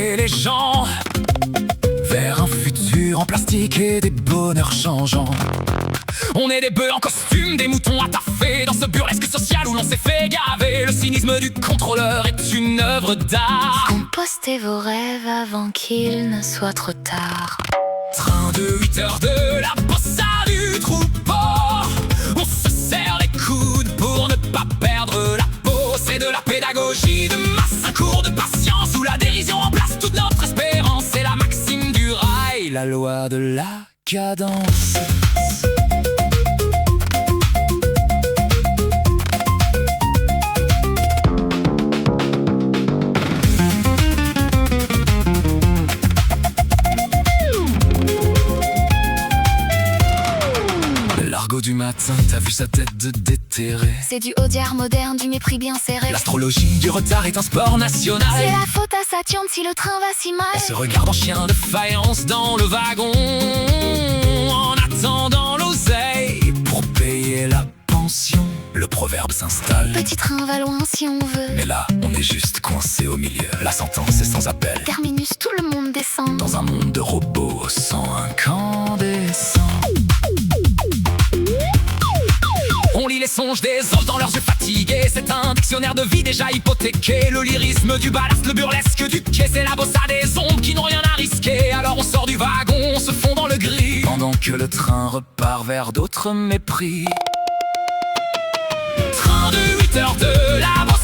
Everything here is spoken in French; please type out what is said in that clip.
emporter les gens vers un futur en plastique et des bonheurs changeants. On est des bœufs en costume, des moutons attafés dans ce burlesque social où l'on s'est fait gaver. Le cynisme du contrôleur est une œuvre d'art. Compostez vos rêves avant qu'il ne soit trop tard. Train de 8 heures de la bossa du troupeau. On se serre les coudes pour ne pas perdre la peau. C'est de la pédagogie de masse, un cours de patience où la dérision remplace toute notre espérance. C'est la maxime du rail, la loi de la cadence. L'argot du matin, t'as vu sa tête de déterré. C'est du audiard moderne, du mépris bien serré. L'astrologie du retard est un sport national. C'est la faute à Saturne si le train va si mal. On se regarde en chien de faïence dans le wagon en attendant l'oseille pour payer la pension. Le proverbe s'installe. Petit train va loin si on veut. Mais là, on est juste coincé au milieu. La sentence est sans appel. Terminus, tout le monde descend. Dans un monde de robots sans incandescents. On lit les songes des hommes dans leurs yeux fatigués. C'est un dictionnaire de vie déjà hypothéqué. Le lyrisme du ballast, le burlesque du quai. C'est la bossa des ombres qui n'ont rien à risquer. Alors on sort du wagon, on se fond dans le gris, pendant que le train repart vers d'autres mépris. Train de 8 heures de la bossa